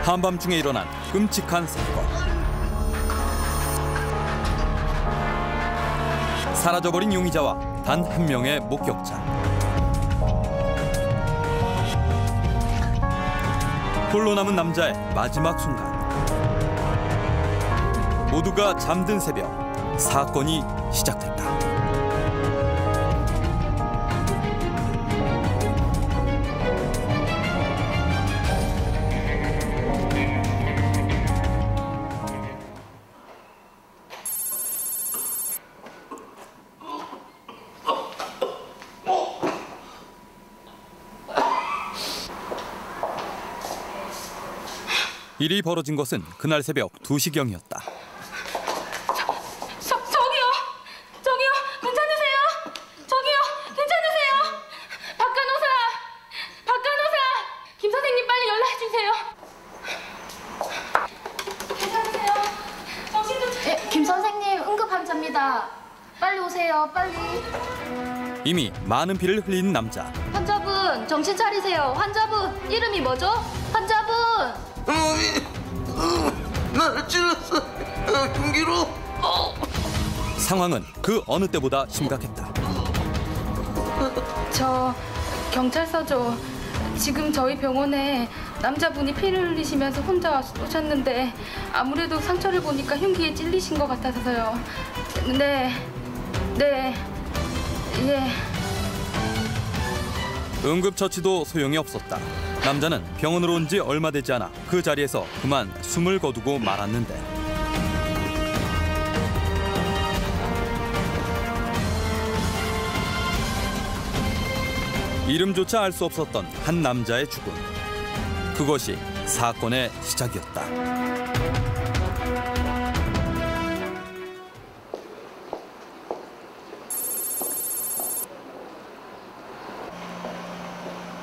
한밤중에 일어난 끔찍한 사건. 사라져버린 용의자와 단 한 명의 목격자. 홀로 남은 남자의 마지막 순간. 모두가 잠든 새벽, 사건이 시작됐다. 일이 벌어진 것은 그날 새벽 2시경이었다. 저기요, 괜찮으세요? 저기요, 괜찮으세요? 박간호사, 김 선생님 빨리 연락해 주세요. 괜찮으세요? 정신 좀 차려. 김 선생님 응급 환자입니다. 빨리 오세요, 빨리. 이미 많은 피를 흘린 남자. 환자분 정신 차리세요. 환자분 이름이 뭐죠? 환자분. 나를 찔렀어. 흉기로. 상황은 그 어느 때보다 심각했다. 저 경찰서죠. 지금 저희 병원에 남자분이 피를 흘리시면서 혼자 오셨는데 아무래도 상처를 보니까 흉기에 찔리신 것 같아서요. 네, 예. 응급처치도 소용이 없었다. 남자는 병원으로 온 지 얼마 되지 않아 그 자리에서 그만 숨을 거두고 말았는데. 이름조차 알 수 없었던 한 남자의 죽음. 그것이 사건의 시작이었다.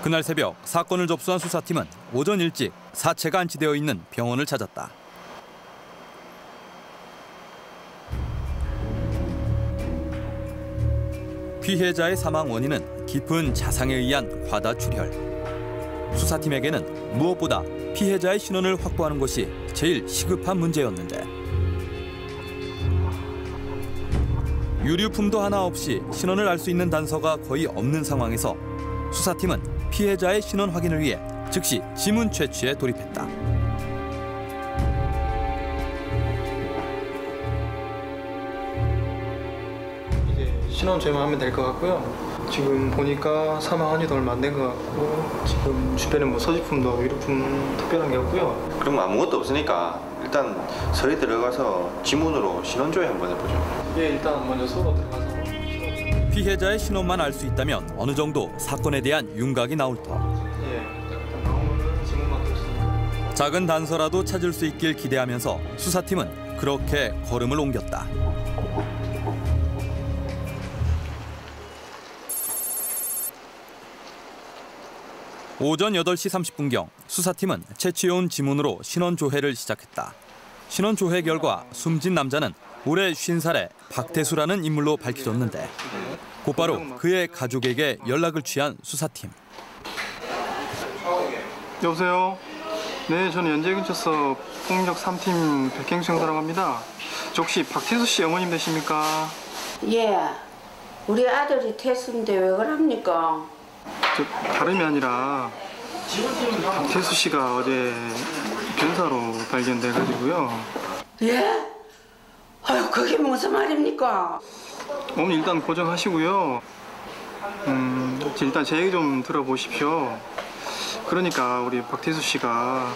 그날 새벽 사건을 접수한 수사팀은 오전 일찍 사체가 안치되어 있는 병원을 찾았다. 피해자의 사망 원인은 깊은 자상에 의한 과다 출혈. 수사팀에게는 무엇보다 피해자의 신원을 확보하는 것이 제일 시급한 문제였는데, 유류품도 하나 없이 신원을 알 수 있는 단서가 거의 없는 상황에서 수사팀은 피해자의 신원 확인을 위해 즉시 지문 채취에 돌입했다. 이제 신원 제거하면 될 것 같고요. 지금 보니까 사망한 지도 얼마 안 된 것 같고 지금 주변에 뭐 소지품도 유류품 특별한 게 없고요. 그럼 아무것도 없으니까 일단 서리 들어가서 지문으로 신원 조회 한번 해보죠. 예, 일단 먼저 서로 들어가서. 피해자의 신원만 알 수 있다면 어느 정도 사건에 대한 윤곽이 나올 터. 작은 단서라도 찾을 수 있길 기대하면서 수사팀은 그렇게 걸음을 옮겼다. 오전 8시 30분경 수사팀은 채취해온 지문으로 신원 조회를 시작했다. 신원 조회 결과 숨진 남자는 올해 50살의 박태수라는 인물로 밝혀졌는데, 곧바로 그의 가족에게 연락을 취한 수사팀. 여보세요? 네, 저는 연제경찰서 폭력 3팀 백행수 형사라고 합니다. 저 혹시 박태수 씨 어머님 되십니까? 예, 우리 아들이 태수인데 왜 그럽니까? 저 다름이 아니라 박태수 씨가 어제 변사로 발견돼가지고요. 예? 아유, 그게 무슨 말입니까? 어머니 일단 고정하시고요. 일단 제 얘기 좀 들어보십시오. 그러니까 우리 박태수 씨가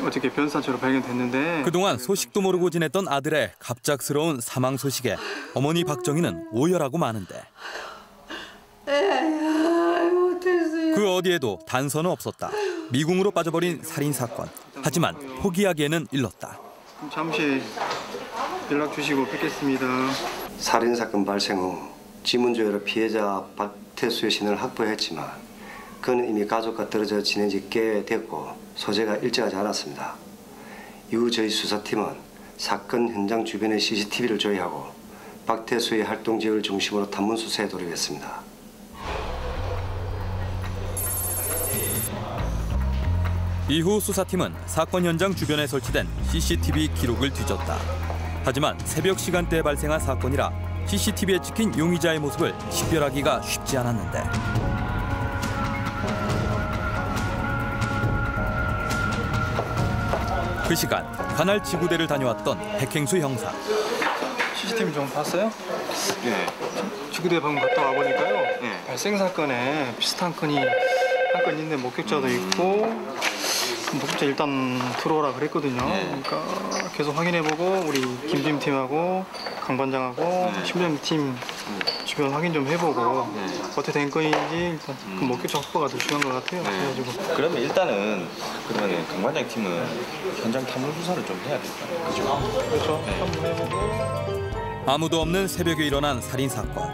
어저께 변사체로 발견됐는데, 그동안 소식도 모르고 지냈던 아들의 갑작스러운 사망 소식에 어머니 박정희는 오열하고 마는데, 그 어디에도 단서는 없었다. 미궁으로 빠져버린 살인 사건. 하지만 포기하기에는 일렀다. 잠시 연락 주시고 뵙겠습니다. 살인사건 발생 후 지문조회로 피해자 박태수의 신원을 확보했지만 그는 이미 가족과 떨어져 지낸 지 꽤 됐고 소재가 일정하지 않았습니다. 이후 저희 수사팀은 사건 현장 주변의 CCTV를 조회하고 박태수의 활동 지역을 중심으로 탐문 수사에 돌입했습니다. 이후 수사팀은 사건 현장 주변에 설치된 CCTV 기록을 뒤졌다. 하지만 새벽 시간대에 발생한 사건이라 CCTV에 찍힌 용의자의 모습을 식별하기가 쉽지 않았는데 그 시간 관할 지구대를 다녀왔던 백행수 형사. CCTV 좀 봤어요? 네. 지구대 방금 갔다 와 보니까요. 네. 발생 사건에 비슷한 건이 한 건 있는데 목격자도 있고 목격자 일단 들어오라 그랬거든요. 네. 그러니까 계속 확인해보고 우리 김주임 팀하고 강 반장하고 심리팀 주변 확인 좀 해보고 어떻게 된 건인지 일단 그 목격자 확보가 더 중요한 것 같아요. 그래가지고 그러면 일단은 그러면 강 반장 팀은 현장 탐문 수사를 좀 해야 될까요? 그죠? 그렇죠. 한번 해보고. 아무도 없는 새벽에 일어난 살인 사건.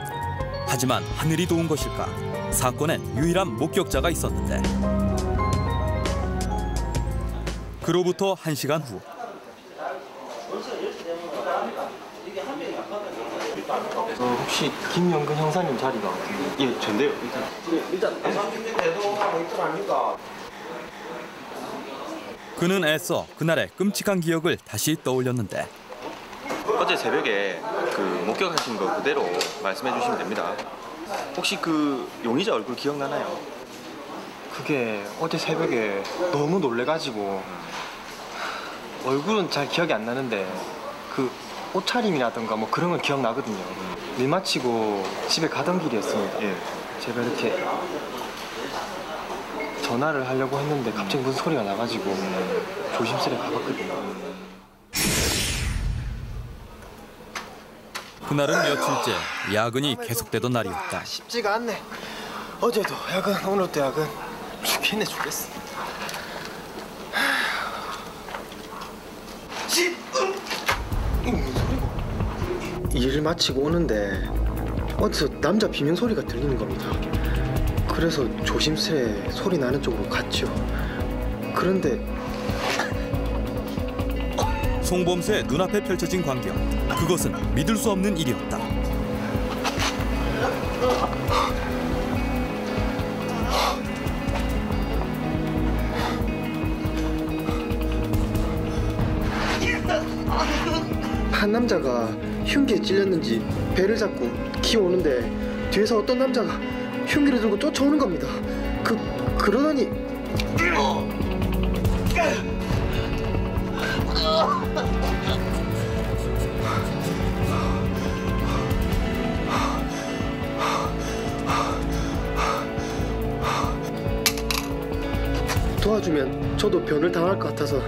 하지만 하늘이 도운 것일까? 사건엔 유일한 목격자가 있었는데. 그로부터 1시간 후. 혹시 김영근 형사님 자리가? 예, 전데요. 그는 애써 그날의 끔찍한 기억을 다시 떠올렸는데 어제 새벽에 그 목격하신 거 그대로 말씀해 주시면 됩니다. 혹시 그 용의자 얼굴 기억나나요? 그게 어제 새벽에 너무 놀래가지고 얼굴은 잘 기억이 안 나는데 그 옷차림이라던가 뭐 그런 건 기억나거든요. 일 마치고 집에 가던 길이었습니다. 예. 제가 이렇게 전화를 하려고 했는데 갑자기 무슨 소리가 나가지고 조심스레 가봤거든요. 그날은 며칠째 야근이 계속되던 날이었다. 쉽지가 않네. 어제도 야근, 오늘도 야근. 죽겠네 죽겠어. 일을 마치고 오는데 어디서 남자 비명 소리가 들리는 겁니다. 그래서 조심스레 소리 나는 쪽으로 갔죠. 그런데 송범수의 눈앞에 펼쳐진 광경. 그것은 믿을 수 없는 일이었다. 한 남자가 흉기에 찔렸는지 배를 잡고 기어오는데 뒤에서 어떤 남자가 흉기를 들고 쫓아오는 겁니다. 그러더니 도와주면 저도 변을 당할 것 같아서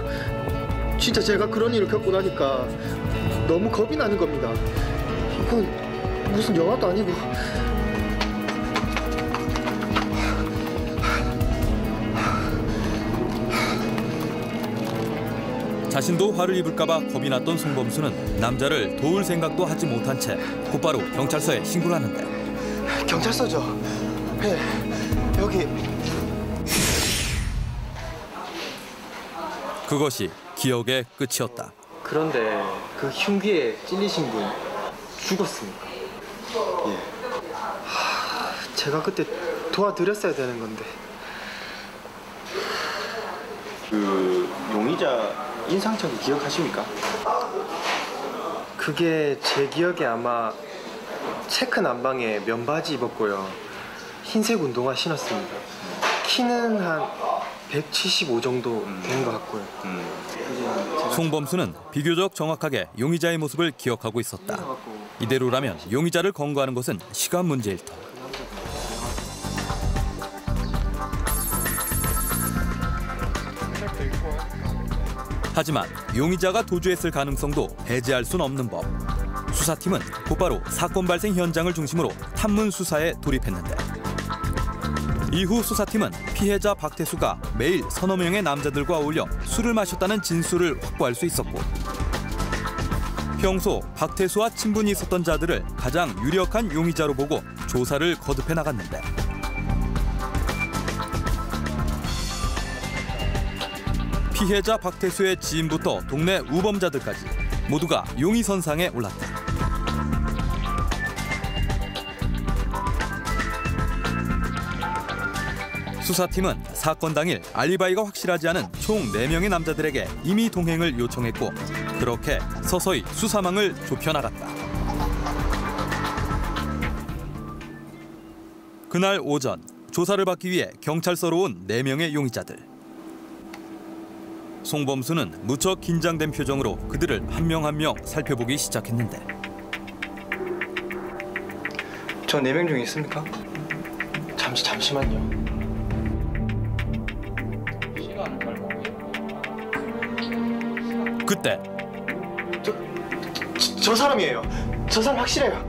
진짜 제가 그런 일을 겪고 나니까 너무 겁이 나는 겁니다. 이건 무슨 영화도 아니고. 자신도 화를 입을까봐 겁이 났던 송범수는 남자를 도울 생각도 하지 못한 채 곧바로 경찰서에 신고를 하는데 경찰서죠? 네, 여기. 그것이 기억의 끝이었다. 그런데 그 흉기에 찔리신 분 죽었습니까? 예. 제가 그때 도와드렸어야 되는 건데. 그 용의자 인상착의 기억하십니까? 그게 제 기억에 아마 체크 남방에 면바지 입었고요. 흰색 운동화 신었습니다. 키는 한 175 정도 되는 것 같고요. 송범수는 비교적 정확하게 용의자의 모습을 기억하고 있었다. 이대로라면 용의자를 검거하는 것은 시간 문제일 터. 하지만 용의자가 도주했을 가능성도 배제할 순 없는 법. 수사팀은 곧바로 사건 발생 현장을 중심으로 탐문 수사에 돌입했는데 이후 수사팀은 피해자 박태수가 매일 서너 명의 남자들과 어울려 술을 마셨다는 진술을 확보할 수 있었고 평소 박태수와 친분이 있었던 자들을 가장 유력한 용의자로 보고 조사를 거듭해 나갔는데 피해자 박태수의 지인부터 동네 우범자들까지 모두가 용의선상에 올랐다. 수사팀은 사건 당일 알리바이가 확실하지 않은 총 4명의 남자들에게 임의 동행을 요청했고 그렇게 서서히 수사망을 좁혀나갔다. 그날 오전 조사를 받기 위해 경찰서로 온 4명의 용의자들. 송범수는 무척 긴장된 표정으로 그들을 한 명 한 명 살펴보기 시작했는데 저 4명 중에 있습니까? 잠시만요. 그때 저 사람이에요. 저 사람 확실해요.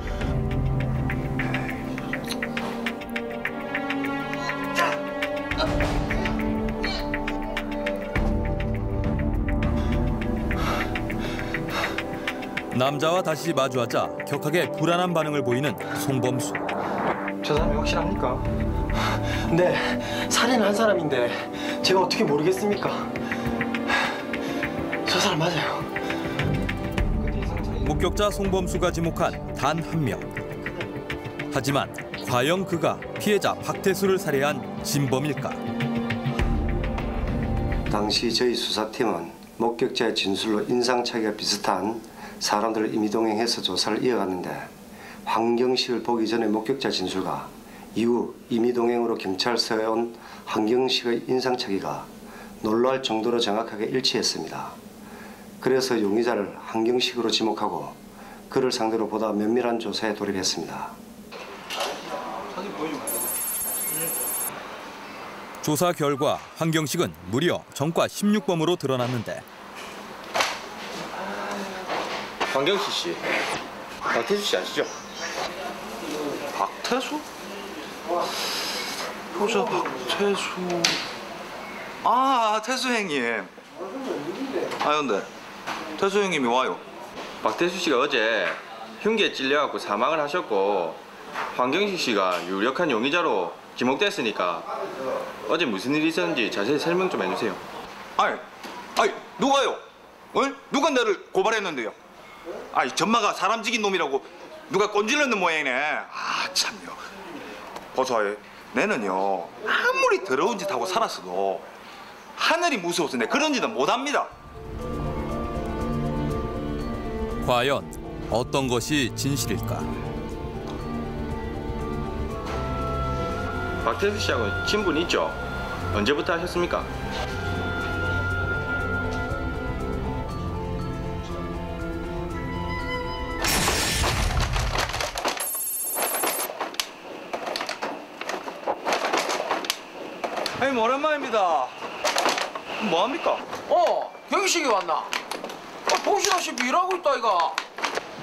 남자와 다시 마주하자 격하게 불안한 반응을 보이는 송범수. 저 사람이 확실합니까? 네, 살인한 사람인데 제가 어떻게 모르겠습니까? 저 사람 맞아요. 목격자 송범수가 지목한 단 한 명. 하지만 과연 그가 피해자 박태수를 살해한 진범일까? 당시 저희 수사팀은 목격자의 진술로 인상착의가 비슷한 사람들을 임의동행해서 조사를 이어갔는데 황경식을 보기 전에 목격자 진술과 이후 임의동행으로 경찰서에 온 황경식의 인상착의가 놀랄 정도로 정확하게 일치했습니다. 그래서 용의자를 황경식으로 지목하고 그를 상대로 보다 면밀한 조사에 돌입했습니다. 조사 결과 황경식은 무려 전과 16범으로 드러났는데 황경식 씨, 박태수 씨 아시죠? 박태수? 효자 박태수. 아, 태수 형님. 아, 근데 태수 형님이 와요. 박태수 씨가 어제 흉기에 찔려갖고 사망을 하셨고 황경식 씨가 유력한 용의자로 지목됐으니까 어제 무슨 일이 있었는지 자세히 설명 좀 해주세요. 아니, 누가요? 어? 누가 나를 고발했는데요? 아니, 전마가 사람 죽인 놈이라고 누가 꼰질렀는 모양이네. 아, 참요. 보소해, 내는요 아무리 더러운 짓 하고 살았어도 하늘이 무서워서 내 그런 짓은 못합니다. 과연 어떤 것이 진실일까? 박태수 씨하고 친분 있죠? 언제부터 하셨습니까? 형님, 오랜만입니다. 뭐합니까? 경식이 왔나? 보시다시피 일하고 있다 이가.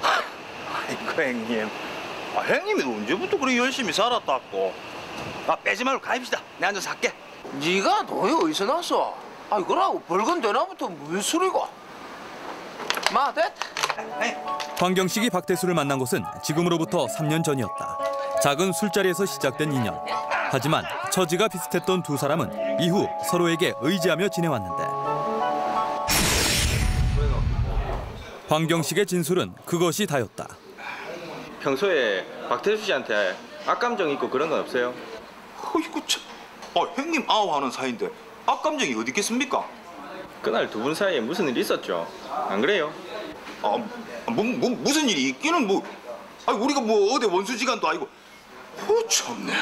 아이고, 형님. 형님이 언제부터 그렇게 열심히 살았다고. 빼지 말고 가입시다. 내가 앉아서 할게. 네가 돈이 어디서 났어? 그러고 벌건 되나부터 무슨 소리고? 됐. 황경식이 박태수를 만난 것은 지금으로부터 3년 전이었다. 작은 술자리에서 시작된 인연. 하지만 처지가 비슷했던 두 사람은 이후 서로에게 의지하며 지내왔는데 황경식의 진술은 그것이 다였다. 평소에 박태수 씨한테 악감정 있고 그런 건 없어요? 어이구 참. 형님 아우하는 사이인데 악감정이 어디 있겠습니까? 그날 두 분 사이에 무슨 일이 있었죠? 안 그래요? 무슨 일이 있기는 우리가 어디 원수지간도 아니고. 참네.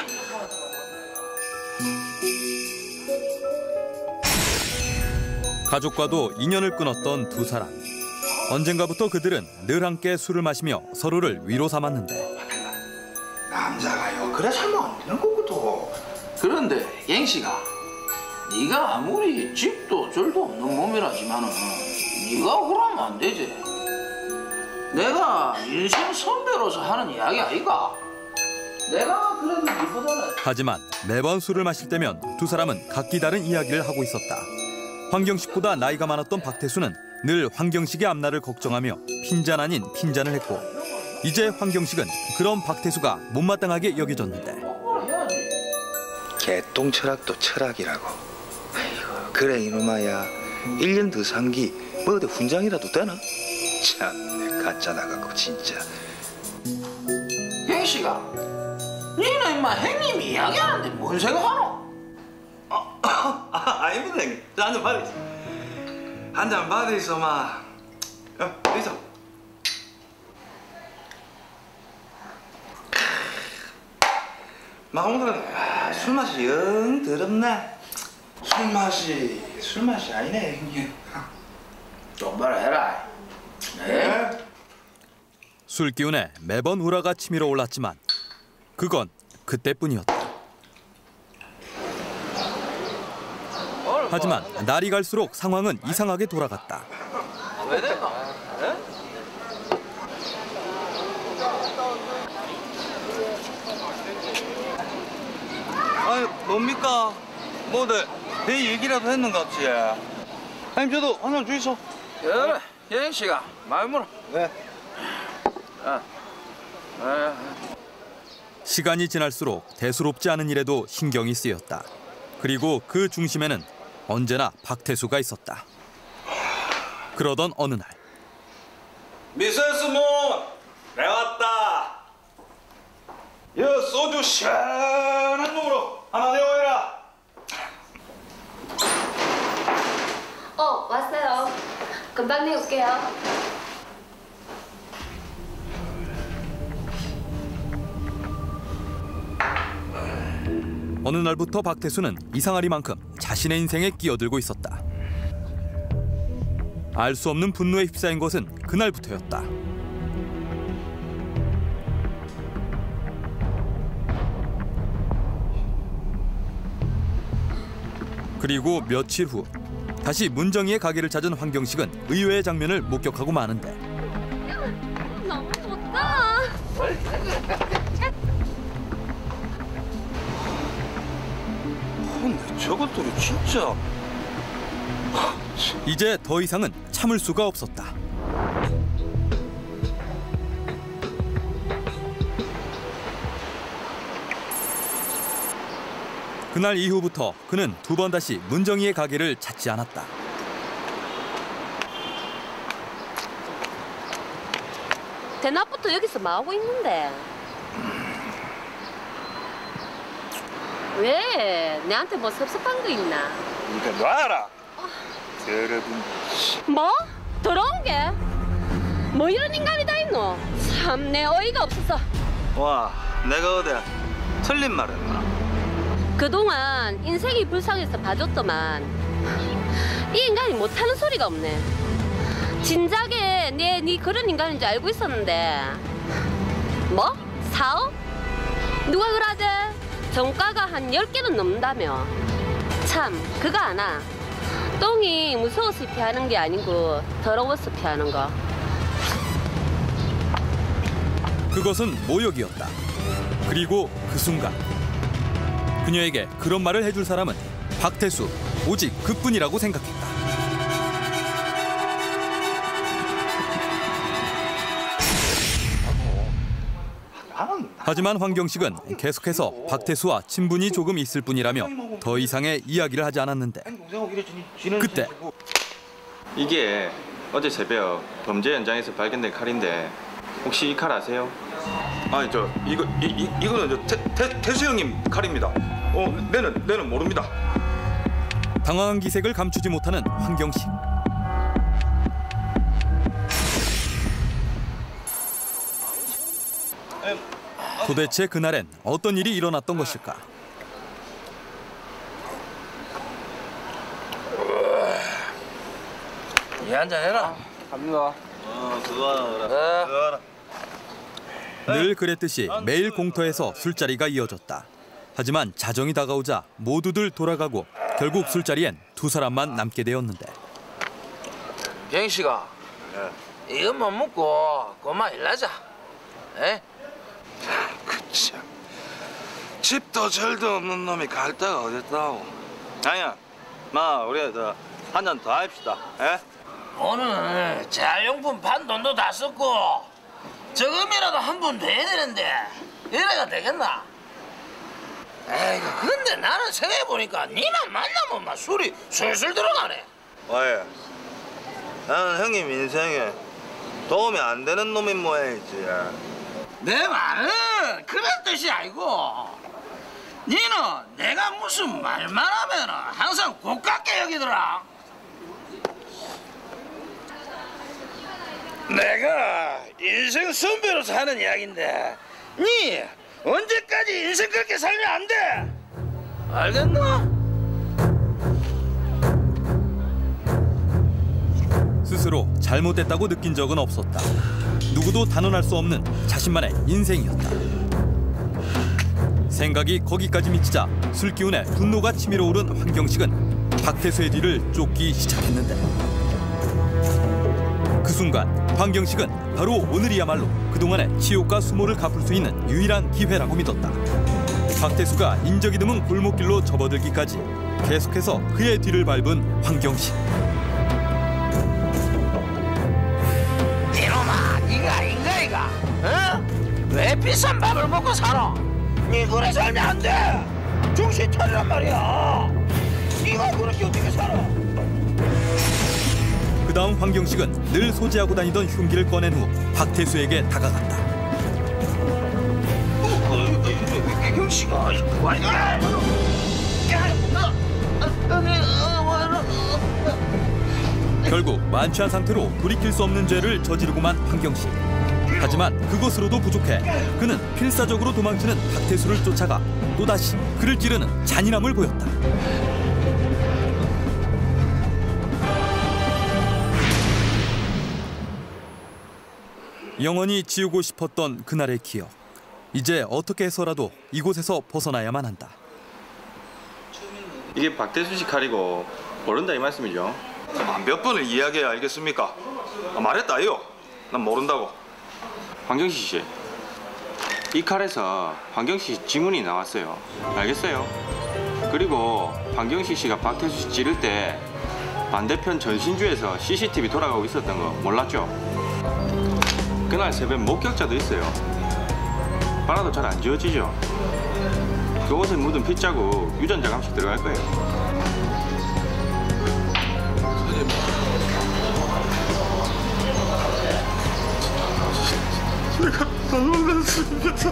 가족과도 인연을 끊었던 두 사람. 언젠가부터 그들은 늘 함께 술을 마시며 서로를 위로 삼았는데 남자가요 그래 살면 안 되는 거거든. 그런데 갱씨가 네가 아무리 집도 절도 없는 몸이라지만은 네가 그러면 안 되지. 내가 인생 선배로서 하는 이야기 아이가. 내가 그랬는데 니보다는. 하지만 매번 술을 마실 때면 두 사람은 각기 다른 이야기를 하고 있었다. 황경식보다 나이가 많았던 박태수는 늘 황경식의 앞날을 걱정하며 핀잔 아닌 핀잔을 했고 이제 황경식은 그런 박태수가 못마땅하게 여겨졌는데 개똥 철학도 철학이라고. 아이고, 그래 이놈아야 1년 더 산기 뭐 어디 훈장이라도 되나? 참내 가짜 나가고 진짜. 갱씨가 니는 임마 형님이 이야기하는데 뭔 생각하노? 아닙니다 형님. 저 한 잔 받으시오. 한 잔 받으시오 마. 여기서. 마 오늘은 술 맛이 영 더럽네. 술 맛이 아니네 형님. 똑바로 해라. 네? 술 기운에 매번 우라가 치밀어 올랐지만 그건 그때뿐이었다. 하지만 날이 갈수록 상황은 이상하게 돌아갔다. 왜 됐나? 아니 뭡니까? 뭐들 내 얘기라도 했는갑지. 아니 저도 하나 주이소. 그래, 여행 씨가 말 물어. 네. 시간이 지날수록 대수롭지 않은 일에도 신경이 쓰였다. 그리고 그 중심에는 언제나 박태수가 있었다. 그러던 어느 날. 미세스 몬! 내가 왔다. 여 소주 시원한 놈으로 하나 내어해라. 왔어요. 금방 내올게요. 어느 날부터 박태수는 이상하리만큼 자신의 인생에 끼어들고 있었다. 알 수 없는 분노에 휩싸인 것은 그날부터였다. 그리고 며칠 후 다시 문정희의 가게를 찾은 황경식은 의외의 장면을 목격하고 마는데 너무 좋다. 근데 저것들이 진짜 이제 더 이상은 참을 수가 없었다. 그날 이후부터 그는 두 번 다시 문정희의 가게를 찾지 않았다. 대낮부터 여기서 뭐하고 있는데? 왜? 내한테 뭐 섭섭한 거 있나? 이거 놔라. 여러분. 뭐? 더러운 게? 뭐 이런 인간이 다 있노? 참 내 어이가 없어서. 와, 내가 어디 틀린 말 했나? 그동안 인생이 불쌍해서 봐줬더만 이 인간이 못하는 소리가 없네. 진작에 네 그런 인간인 줄 알고 있었는데 뭐? 사업? 누가 그러대? 정가가 한 10개는 넘는다며. 참 그거 아나? 똥이 무서워서 피하는 게 아니고 더러워서 피하는 거. 그것은 모욕이었다. 그리고 그 순간 그녀에게 그런 말을 해줄 사람은 박태수 오직 그뿐이라고 생각했다. 하지만 황경식은 계속해서 박태수와 친분이 조금 있을 뿐이라며 더 이상의 이야기를 하지 않았는데 그때 이게 어제 새벽 범죄 현장에서 발견된 칼인데 혹시 이 칼 아세요? 아니 이거는 태수 형님 칼입니다. 내는 모릅니다. 당황한 기색을 감추지 못하는 황경식. 도대체 그날엔 어떤 일이 일어났던 것일까? 이 한잔 해라. 갑니다. 그거라. 늘 그랬듯이 매일 공터에서 술자리가 이어졌다. 하지만 자정이 다가오자 모두들 돌아가고 결국 술자리엔 두 사람만 남게 되었는데. 경씨가 이것만 먹고 그만 일하자. 에? 그참 집도 절도 없는 놈이 갈 데가 어딨다고. 아니야, 우리 한 잔 더 합시다. 에? 오늘 재활용품 판 돈도 다 썼고 저금이라도 한 번 더 해야 되는데 이래가 되겠나? 에이구, 근데 나는 생각해보니까 니만 만나면 막 술이 술술 들어가네. 왜? 나는 형님 인생에 도움이 안 되는 놈인 모양이지. 내 말은 그런 뜻이 아니고 니는 내가 무슨 말만 하면 항상 고깝게 여기더라. 내가 인생 선배로 사는 이야기인데 니 언제까지 인생 그렇게 살면 안 돼. 알겠나? 스스로 잘못됐다고 느낀 적은 없었다. 누구도 단언할 수 없는 자신만의 인생이었다. 생각이 거기까지 미치자 술기운에 분노가 치밀어 오른 황경식은 박태수의 뒤를 쫓기 시작했는데 그 순간 황경식은 바로 오늘이야말로 그동안의 치욕과 수모를 갚을 수 있는 유일한 기회라고 믿었다. 박태수가 인적이 드문 골목길로 접어들기까지 계속해서 그의 뒤를 밟은 황경식. 이놈아, 네가 인간이가? 어? 왜 비싼 밥을 먹고 살아? 네 그래 살면 안 돼. 정신 차리란 말이야. 네가 그렇게 어떻게 살아? 그 다음 황경식은 늘 소지하고 다니던 흉기를 꺼낸 후 박태수에게 다가갔다. 경식아, 결국 만취한 상태로 돌이킬 수 없는 죄를 저지르고만 황경식. 하지만 그것으로도 부족해 그는 필사적으로 도망치는 박태수를 쫓아가 또다시 그를 찌르는 잔인함을 보였다. 영원히 지우고 싶었던 그날의 기억. 이제 어떻게 해서라도 이곳에서 벗어나야만 한다. 이게 박태수 씨 칼이고 모른다 이 말씀이죠? 몇 번을 이야기해야 알겠습니까? 말했다요. 난 모른다고. 황경식 씨, 이 칼에서 황경식 씨 지문이 나왔어요. 알겠어요? 그리고 황경식 씨가 박태수 씨 찌를 때 반대편 전신주에서 CCTV 돌아가고 있었던 거 몰랐죠? 그날 새벽 목격자도 있어요. 바라도 잘 안 지워지죠? 그 옷에 묻은 핏자국 유전자 감식 들어갈 거예요. 내가 놀랐습니다.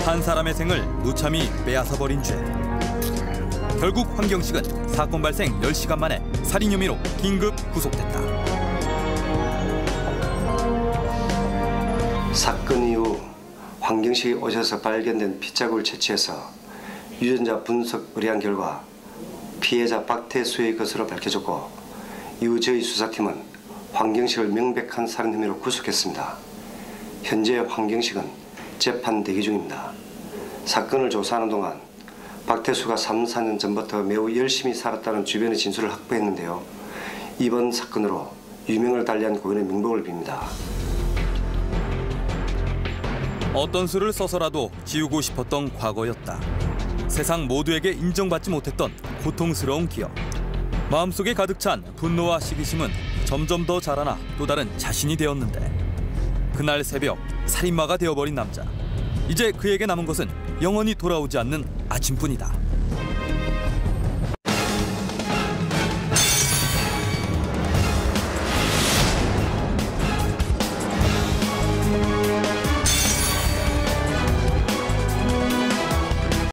한 사람의 생을 무참히 빼앗아버린 죄. 결국 황경식은 사건 발생 10시간 만에 살인 혐의로 긴급 구속됐다. 사건 이후 황경식이 옷에서 발견된 핏자국을 채취해서 유전자 분석 의뢰한 결과 피해자 박태수의 것으로 밝혀졌고 이후 저희 수사팀은 황경식을 명백한 살인 혐의로 구속했습니다. 현재 황경식은 재판 대기 중입니다. 사건을 조사하는 동안 박태수가 3, 4년 전부터 매우 열심히 살았다는 주변의 진술을 확보했는데요. 이번 사건으로 유명을 달리한 고인의 명복을 빕니다. 어떤 수를 써서라도 지우고 싶었던 과거였다. 세상 모두에게 인정받지 못했던 고통스러운 기억. 마음속에 가득 찬 분노와 시기심은 점점 더 자라나 또 다른 자신이 되었는데 그날 새벽 살인마가 되어버린 남자. 이제 그에게 남은 것은 영원히 돌아오지 않는 아침뿐이다.